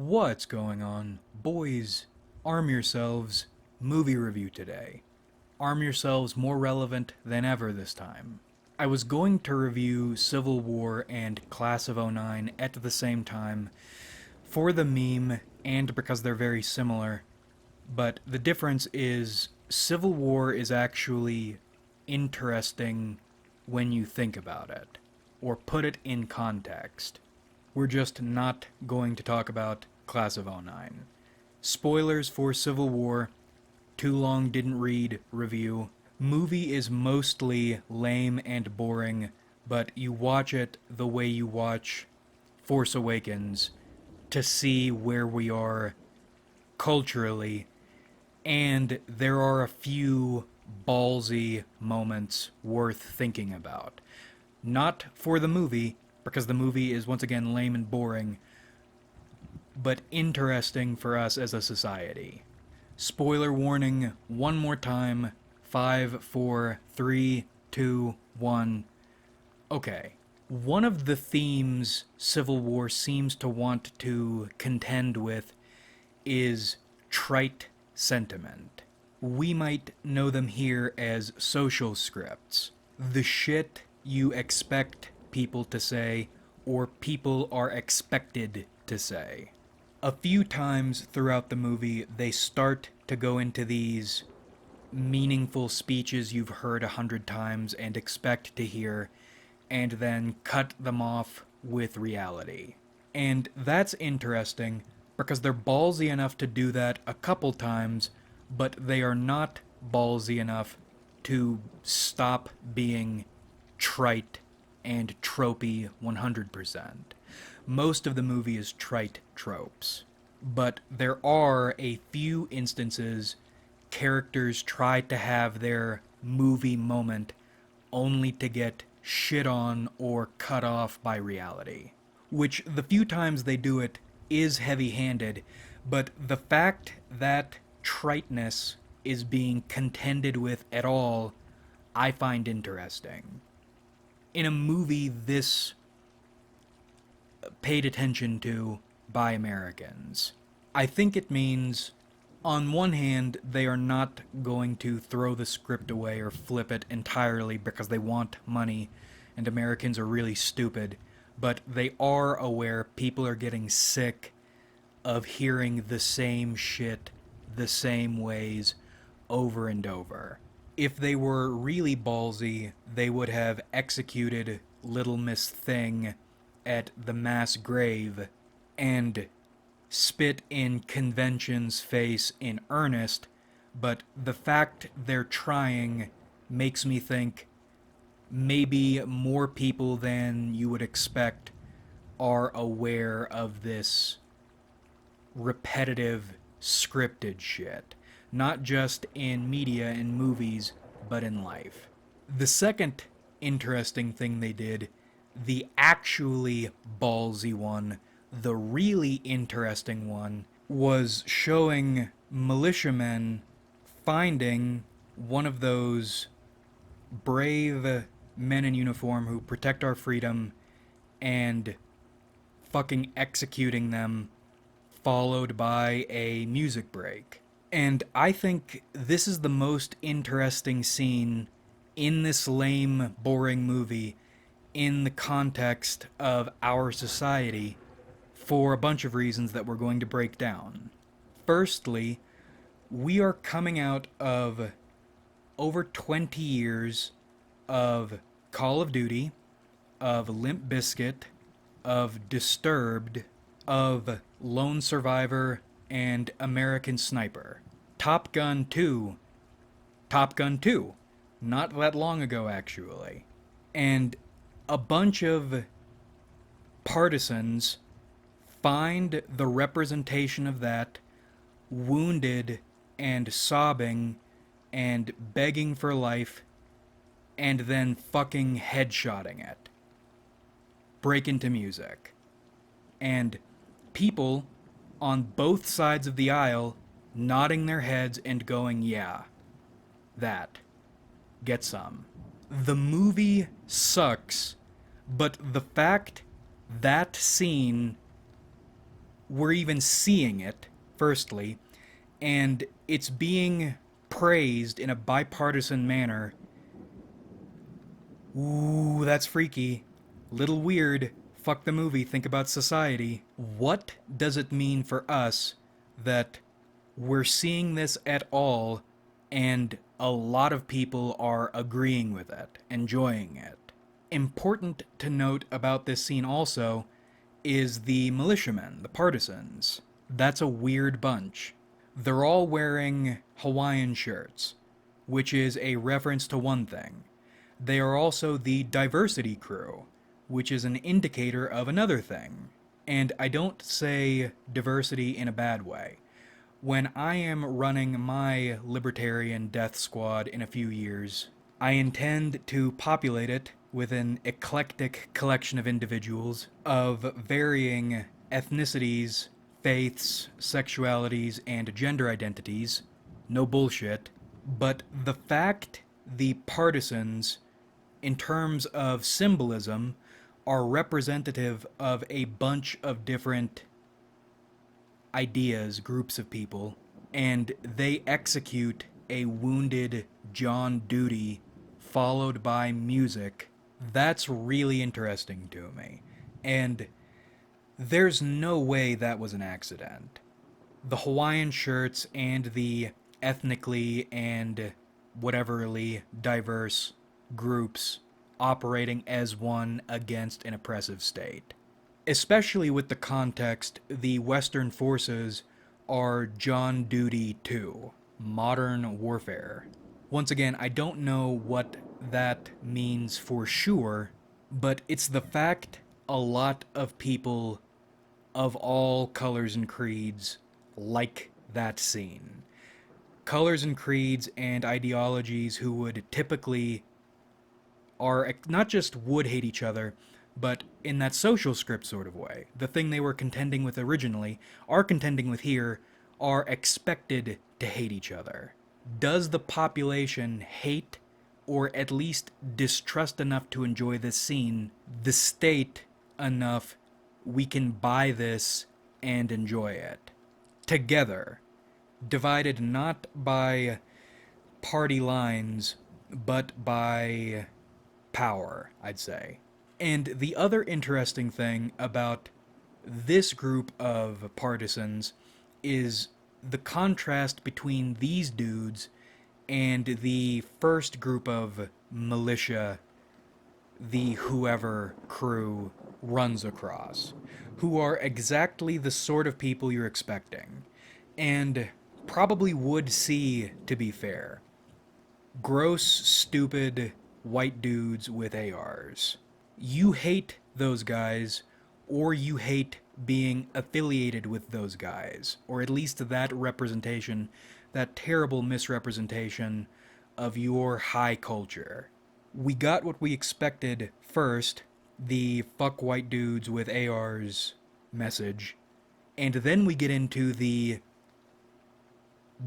What's going on? Boys, arm yourselves. Movie review today. Arm yourselves more relevant than ever this time. I was going to review Civil War and Class of '09 at the same time for the meme and because they're very similar, but the difference is Civil War is actually interesting when you think about it, or put it in context. We're just not going to talk about Class of '09. Spoilers for Civil War, too long didn't read review. Movie is mostly lame and boring, but you watch it the way you watch Force Awakens to see where we are culturally, and there are a few ballsy moments worth thinking about. Not for the movie, because the movie is once again lame and boring, but interesting for us as a society. Spoiler warning one more time. 5, 4, 3, 2, 1. Okay. One of the themes Civil War seems to want to contend with is trite sentiment. We might know them here as social scripts. The shit you expect people to say, or people are expected to say. A few times throughout the movie, they start to go into these meaningful speeches you've heard 100 times and expect to hear, and then cut them off with reality. And that's interesting because they're ballsy enough to do that a couple times, but they are not ballsy enough to stop being trite and tropey 100%. Most of the movie is trite tropes, but there are a few instances characters try to have their movie moment only to get shit on or cut off by reality. Which, the few times they do it, is heavy-handed, but the fact that triteness is being contended with at all, I find interesting. In a movie this paid attention to by Americans, I think it means, on one hand, they are not going to throw the script away or flip it entirely because they want money and Americans are really stupid, but they are aware people are getting sick of hearing the same shit the same ways over and over. If they were really ballsy, they would have executed Little Miss Thing at the mass grave and spit in convention's face in earnest, but the fact they're trying makes me think maybe more people than you would expect are aware of this repetitive, scripted shit. Not just in media and movies, but in life. The second interesting thing they did, the actually ballsy one, the really interesting one, was showing militiamen finding one of those brave men in uniform who protect our freedom and fucking executing them, followed by a music break. And I think this is the most interesting scene in this lame, boring movie in the context of our society for a bunch of reasons that we're going to break down. Firstly, we are coming out of over 20 years of Call of Duty, of Limp Bizkit, of Disturbed, of Lone Survivor, and American Sniper. Top Gun 2. Top Gun 2. Not that long ago, actually. And a bunch of partisans find the representation of that wounded and sobbing and begging for life and then fucking headshotting it. Break into music. And people on both sides of the aisle nodding their heads and going, yeah, that. Get some. The movie sucks, but the fact that scene we're even seeing it, firstly, and it's being praised in a bipartisan manner. Ooh, that's freaky. Little weird. Fuck the movie, think about society. What does it mean for us that we're seeing this at all and a lot of people are agreeing with it, enjoying it? Important to note about this scene also is the militiamen, the partisans. That's a weird bunch. They're all wearing Hawaiian shirts, which is a reference to one thing. They are also the diversity crew, which is an indicator of another thing. And I don't say diversity in a bad way. When I am running my libertarian death squad in a few years, I intend to populate it with an eclectic collection of individuals of varying ethnicities, faiths, sexualities, and gender identities. No bullshit. But the fact the partisans, in terms of symbolism, are representative of a bunch of different ideas, groups of people, and they execute a wounded John Duty followed by music, that's really interesting to me. And there's no way that was an accident. The Hawaiian shirts and the ethnically and whateverly diverse groups operating as one against an oppressive state. Especially with the context, the Western forces are John Duty 2, modern warfare. Once again, I don't know what that means for sure, but it's the fact a lot of people of all colors and creeds like that scene. Colors and creeds and ideologies who would typically are not just would hate each other, but in that social script sort of way, the thing they were contending with originally, are contending with here, are expected to hate each other. Does the population hate or at least distrust enough to enjoy this scene, the state enough we can buy this and enjoy it? Together, divided not by party lines, but by power, I'd say. And the other interesting thing about this group of partisans is the contrast between these dudes and the first group of militia the whoever crew runs across, who are exactly the sort of people you're expecting, and probably would see, to be fair. Gross, stupid white dudes with ARs. You hate those guys, or you hate being affiliated with those guys, or at least that representation, that terrible misrepresentation of your high culture. We got what we expected first, the fuck white dudes with ARs message, and then we get into the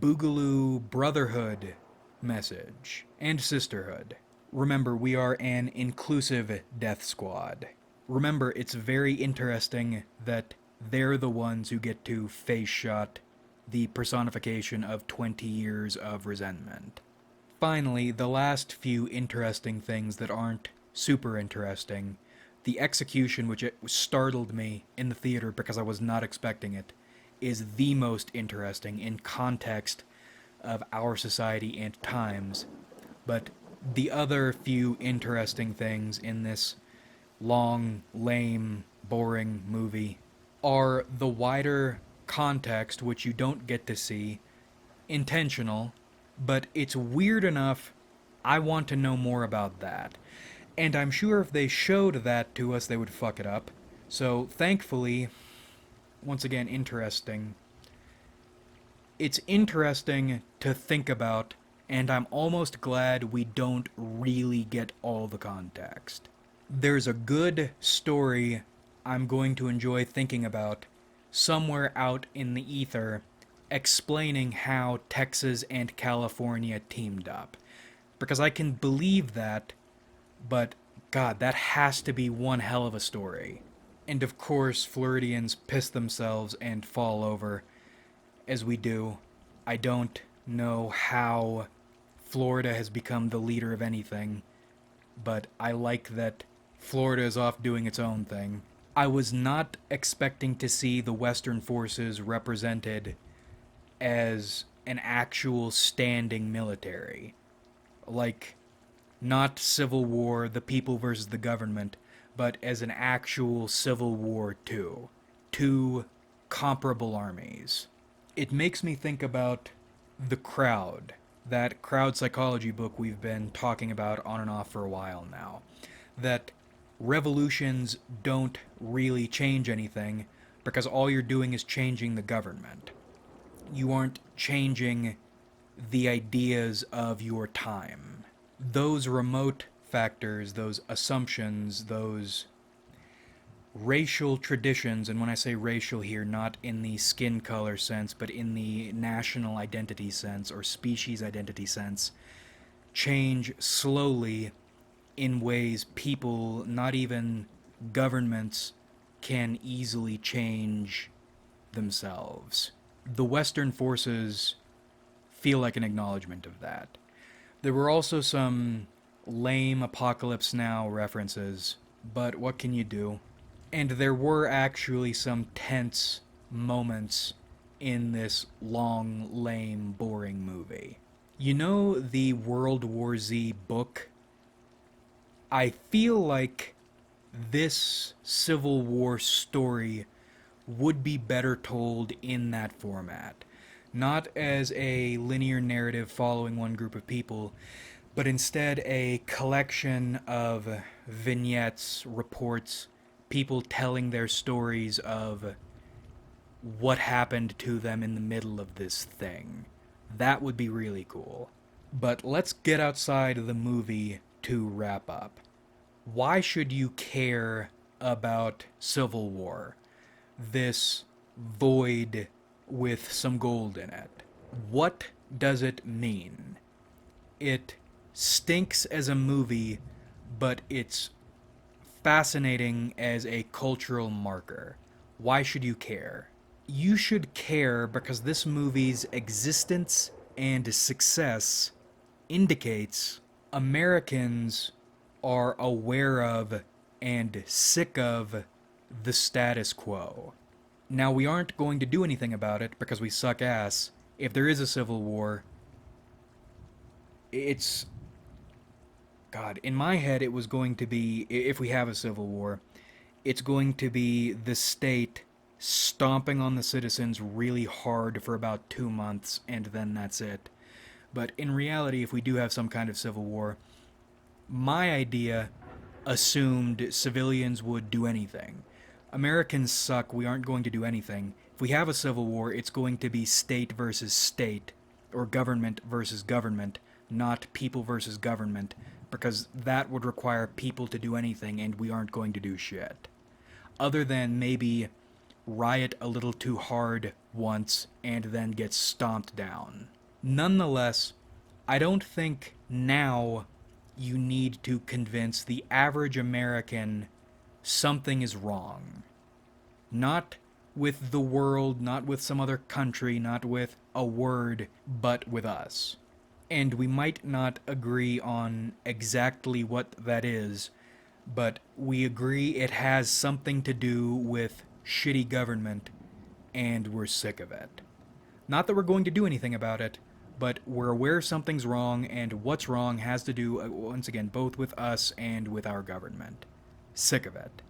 Boogaloo Brotherhood message and sisterhood. Remember, we are an inclusive death squad. Remember, it's very interesting that they're the ones who get to face shot the personification of 20 years of resentment. Finally, the last few interesting things that aren't super interesting. The execution, which it startled me in the theater because I was not expecting it, is the most interesting in context of our society and times. But the other few interesting things in this long, lame, boring movie are the wider context, which you don't get to see, intentional, but it's weird enough I want to know more about that. And I'm sure if they showed that to us, they would fuck it up. So, thankfully, once again, interesting. It's interesting to think about, and I'm almost glad we don't really get all the context. There's a good story I'm going to enjoy thinking about somewhere out in the ether explaining how Texas and California teamed up. Because I can believe that, but God, that has to be one hell of a story. And of course, Floridians piss themselves and fall over, as we do. I don't know how Florida has become the leader of anything, but I like that Florida is off doing its own thing. I was not expecting to see the Western forces represented as an actual standing military. Like, not civil war, the people versus the government, but as an actual civil war too. Two comparable armies. It makes me think about The Crowd, that crowd psychology book we've been talking about on and off for a while now. That revolutions don't really change anything because all you're doing is changing the government. You aren't changing the ideas of your time. Those remote factors, those assumptions, those racial traditions, and when I say racial here, not in the skin color sense, but in the national identity sense or species identity sense, change slowly in ways people, not even governments, can easily change themselves. The Western forces feel like an acknowledgement of that. There were also some lame Apocalypse Now references, but what can you do? And there were actually some tense moments in this long, lame, boring movie. You know the World War Z book? I feel like this Civil War story would be better told in that format. Not as a linear narrative following one group of people, but instead a collection of vignettes, reports, people telling their stories of what happened to them in the middle of this thing. That would be really cool. But let's get outside of the movie to wrap up. Why should you care about Civil War? This void with some gold in it. What does it mean? It stinks as a movie, but it's fascinating as a cultural marker. Why should you care? You should care because this movie's existence and success indicates Americans are aware of and sick of the status quo. Now, we aren't going to do anything about it because we suck ass. If there is a civil war, it's... God, in my head it was going to be, if we have a civil war, it's going to be the state stomping on the citizens really hard for about 2 months, and then that's it. But in reality, if we do have some kind of civil war, my idea assumed civilians would do anything. Americans suck, we aren't going to do anything. If we have a civil war, it's going to be state versus state, or government versus government, not people versus government, because that would require people to do anything, and we aren't going to do shit. Other than maybe riot a little too hard once, and then get stomped down. Nonetheless, I don't think now you need to convince the average American something is wrong. Not with the world, not with some other country, not with a word, but with us. And we might not agree on exactly what that is, but we agree it has something to do with shitty government, and we're sick of it. Not that we're going to do anything about it, but we're aware something's wrong, and what's wrong has to do, once again, both with us and with our government. Sick of it.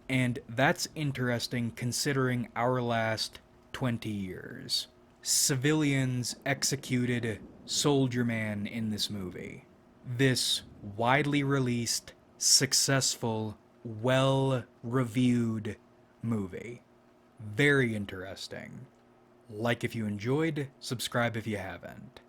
And that's interesting considering our last 20 years. Civilians executed Soldier Man in this movie. This widely released, successful, well-reviewed movie. Very interesting. Like if you enjoyed, subscribe if you haven't.